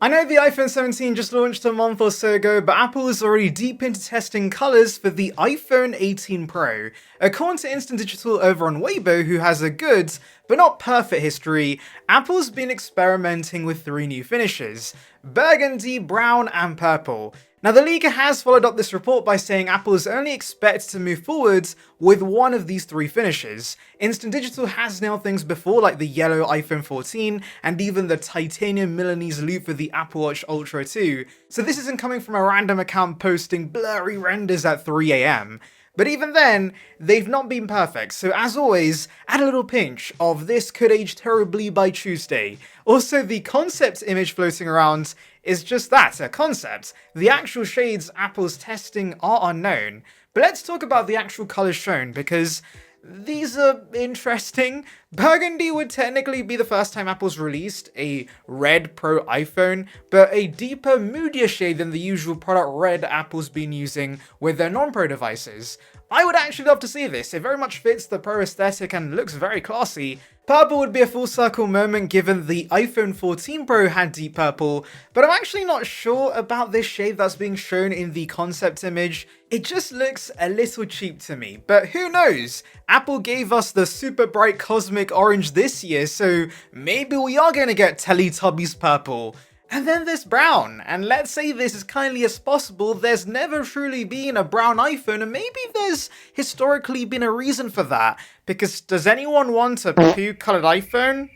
I know the iPhone 17 just launched a month or so ago, but Apple is already deep into testing colours for the iPhone 18 Pro. According to Instant Digital over on Weibo, who has a good, but not perfect history, Apple's been experimenting with three new finishes: Burgundy, Brown, and Purple. Now, the leaker has followed up this report by saying Apple is only expected to move forwards with one of these three finishes. Instant Digital has nailed things before, like the yellow iPhone 14 and even the titanium Milanese Loop for the Apple Watch Ultra 2. So this isn't coming from a random account posting blurry renders at 3 AM. But even then, they've not been perfect, so as always, add a little pinch of "this could age terribly by Tuesday." Also, the concept image floating around is just that, a concept. The actual shades Apple's testing are unknown. But let's talk about the actual colours shown, because these are interesting. Burgundy would technically be the first time Apple's released a red Pro iPhone, but a deeper, moodier shade than the usual product red Apple's been using with their non-Pro devices. I would actually love to see this. It very much fits the Pro aesthetic and looks very classy. Purple would be a full circle moment given the iPhone 14 Pro had deep purple, but I'm actually not sure about this shade that's being shown in the concept image. It just looks a little cheap to me, but who knows? Apple gave us the super bright cosmic orange this year, so maybe we are going to get Teletubbies purple. And then there's brown, and let's say this as kindly as possible, there's never truly been a brown iPhone, and maybe there's historically been a reason for that, because does anyone want a poo-coloured iPhone?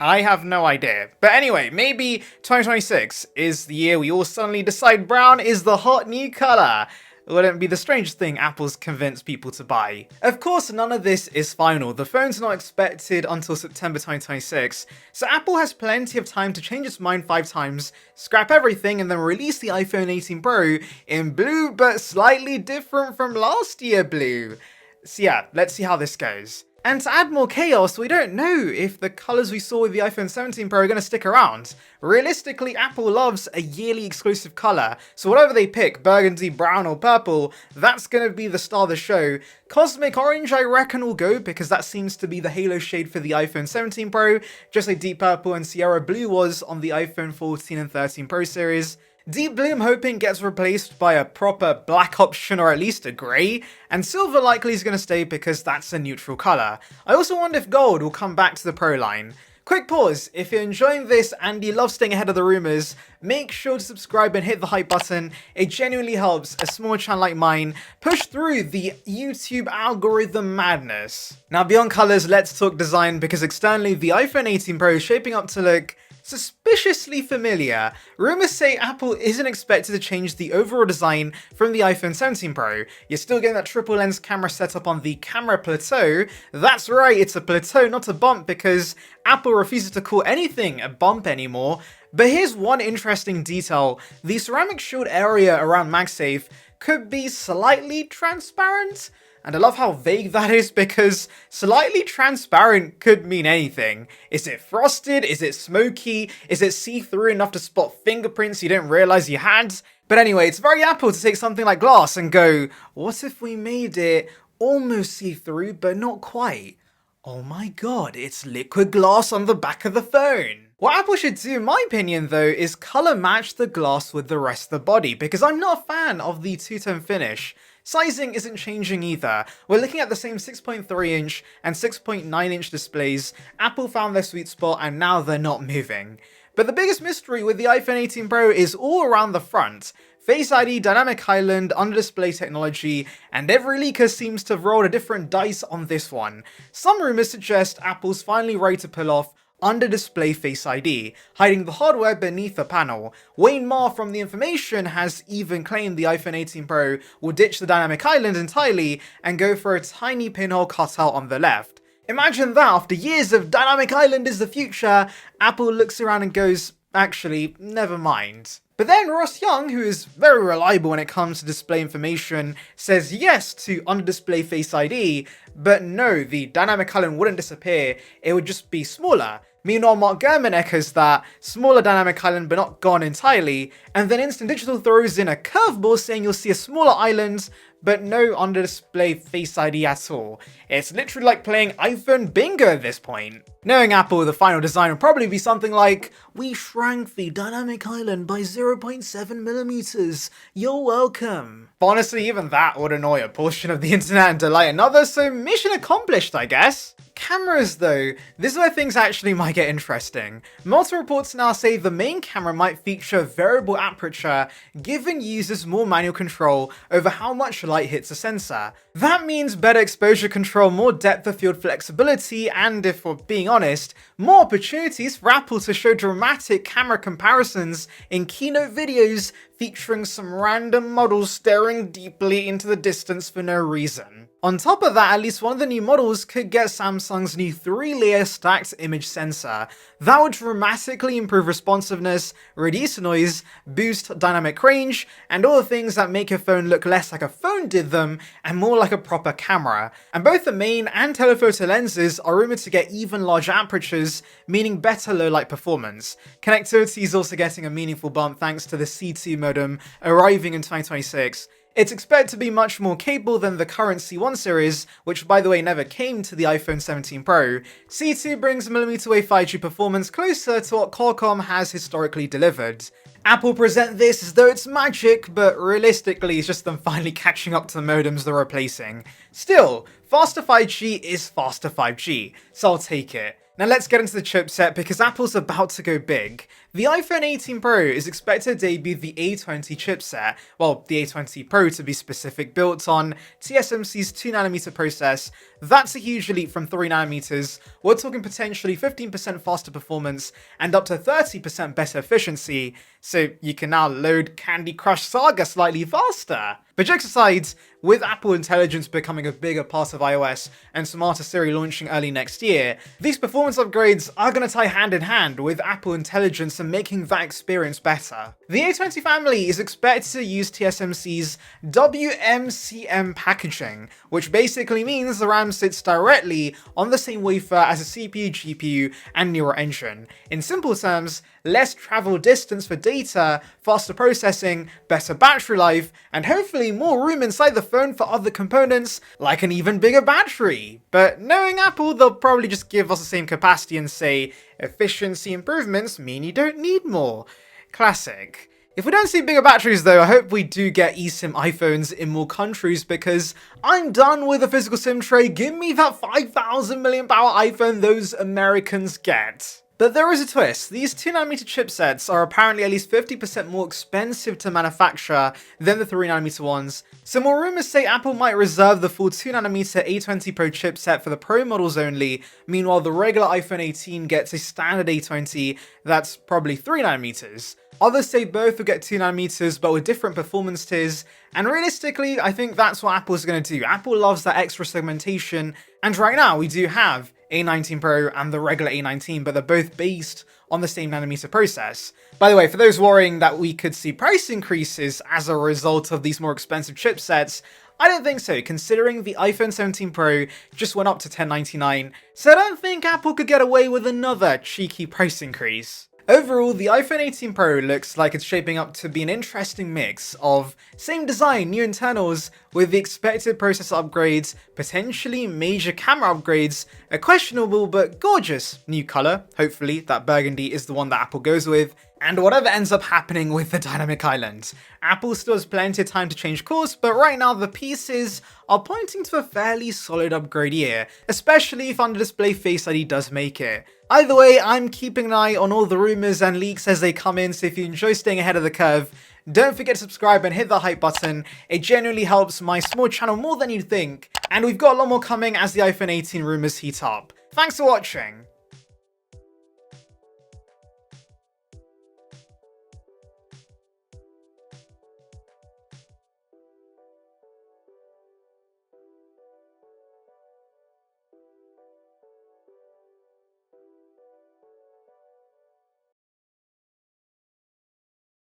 I have no idea. But anyway, maybe 2026 is the year we all suddenly decide brown is the hot new colour. Wouldn't be the strangest thing Apple's convinced people to buy. Of course, none of this is final. The phone's not expected until September 2026, so Apple has plenty of time to change its mind 5 times, scrap everything, and then release the iPhone 18 Pro in blue, but slightly different from last year blue. So yeah, let's see how this goes. And to add more chaos, we don't know if the colours we saw with the iPhone 17 Pro are going to stick around. Realistically, Apple loves a yearly exclusive colour, so whatever they pick, burgundy, brown or purple, that's going to be the star of the show. Cosmic orange I reckon will go, because that seems to be the halo shade for the iPhone 17 Pro, just like deep purple and Sierra blue was on the iPhone 14 and 13 Pro series. Deep blue I'm hoping gets replaced by a proper black option or at least a grey, and silver likely is going to stay because that's a neutral colour. I also wonder if gold will come back to the Pro line. Quick pause, if you're enjoying this and you love staying ahead of the rumours, make sure to subscribe and hit the hype button. It genuinely helps a small channel like mine push through the YouTube algorithm madness. Now beyond colours, let's talk design, because externally the iPhone 18 Pro is shaping up to look suspiciously familiar. Rumours say Apple isn't expected to change the overall design from the iPhone 17 Pro. You're still getting that triple lens camera setup on the camera plateau. That's right, it's a plateau, not a bump, because Apple refuses to call anything a bump anymore. But here's one interesting detail. The ceramic shield area around MagSafe could be slightly transparent. And I love how vague that is, because slightly transparent could mean anything. Is it frosted? Is it smoky? Is it see-through enough to spot fingerprints you didn't realize you had? But anyway, it's very Apple to take something like glass and go, what if we made it almost see-through, but not quite? Oh my god, it's liquid glass on the back of the phone. What Apple should do, in my opinion though, is colour match the glass with the rest of the body, because I'm not a fan of the two-tone finish. Sizing isn't changing either. We're looking at the same 6.3 inch and 6.9 inch displays. Apple found their sweet spot and now they're not moving. But the biggest mystery with the iPhone 18 Pro is all around the front. Face ID, dynamic island, under display technology, and every leaker seems to have rolled a different dice on this one. Some rumours suggest Apple's finally ready to pull off under display Face ID, hiding the hardware beneath the panel. Wayne Ma from The Information has even claimed the iPhone 18 Pro will ditch the dynamic island entirely and go for a tiny pinhole cutout on the left. Imagine that, after years of dynamic island is the future, Apple looks around and goes, actually, never mind. But then Ross Young, who is very reliable when it comes to display information, says yes to under-display Face ID, but no, the dynamic island wouldn't disappear, it would just be smaller. Meanwhile, Mark Gurman echoes that smaller dynamic island but not gone entirely, and then Instant Digital throws in a curveball saying you'll see a smaller island, but no under-display Face ID at all. It's literally like playing iPhone bingo at this point. Knowing Apple, the final design will probably be something like, "We shrank the dynamic island by 0.7mm. You're welcome." But honestly, even that would annoy a portion of the internet and delight another, so mission accomplished, I guess. Cameras though, this is where things actually might get interesting. Multiple reports now say the main camera might feature variable aperture, giving users more manual control over how much light hits a sensor. That means better exposure control, more depth of field flexibility, and if we're being honest, more opportunities for Apple to show dramatic camera comparisons in keynote videos featuring some random models staring deeply into the distance for no reason. On top of that, at least one of the new models could get Samsung's new 3-layer stacked image sensor. That would dramatically improve responsiveness, reduce noise, boost dynamic range, and all the things that make your phone look less like a phone did them and more like a proper camera. And both the main and telephoto lenses are rumored to get even larger apertures, meaning better low light performance. Connectivity is also getting a meaningful bump thanks to the C2 modem arriving in 2026. It's expected to be much more capable than the current C1 series, which by the way never came to the iPhone 17 Pro. C2 brings millimeter-wave 5G performance closer to what Qualcomm has historically delivered. Apple present this as though it's magic, but realistically it's just them finally catching up to the modems they're replacing. Still, faster 5G is faster 5G, so I'll take it. Now let's get into the chipset because Apple's about to go big. The iPhone 18 Pro is expected to debut the A20 chipset, well, the A20 Pro to be specific, built on TSMC's 2nm process. That's a huge leap from 3nm. We're talking potentially 15% faster performance and up to 30% better efficiency, so you can now load Candy Crush Saga slightly faster. But jokes aside, with Apple Intelligence becoming a bigger part of iOS and smarter Siri launching early next year, these performance upgrades are going to tie hand in hand with Apple Intelligence and making that experience better. The A20 family is expected to use TSMC's WMCM packaging, which basically means the RAM sits directly on the same wafer as a CPU, GPU, and neural engine. In simple terms, less travel distance for data, faster processing, better battery life, and hopefully more room inside the phone for other components, like an even bigger battery. But knowing Apple, they'll probably just give us the same capacity and say, efficiency improvements mean you don't need more. Classic. If we don't see bigger batteries though, I hope we do get eSIM iPhones in more countries because I'm done with a physical SIM tray. Give me that 5,000 mAh iPhone those Americans get. But there is a twist. These 2nm chipsets are apparently at least 50% more expensive to manufacture than the 3nm ones, so more rumors say Apple might reserve the full 2nm A20 Pro chipset for the Pro models only, meanwhile the regular iPhone 18 gets a standard A20 that's probably 3nm. Others say both will get 2nm but with different performance tiers, and realistically I think that's what Apple's going to do. Apple loves that extra segmentation, and right now we do have A19 Pro and the regular A19, but they're both based on the same nanometer process. By the way, for those worrying that we could see price increases as a result of these more expensive chipsets, I don't think so, considering the iPhone 17 Pro just went up to $1099, so I don't think Apple could get away with another cheeky price increase. Overall, the iPhone 18 Pro looks like it's shaping up to be an interesting mix of same design, new internals, with the expected processor upgrades, potentially major camera upgrades, a questionable but gorgeous new colour, hopefully that burgundy is the one that Apple goes with, and whatever ends up happening with the dynamic island. Apple still has plenty of time to change course, but right now the pieces are pointing to a fairly solid upgrade year, especially if under-display Face ID does make it. Either way, I'm keeping an eye on all the rumours and leaks as they come in, so if you enjoy staying ahead of the curve, don't forget to subscribe and hit the hype button. It genuinely helps my small channel more than you'd think, and we've got a lot more coming as the iPhone 18 rumours heat up. Thanks for watching.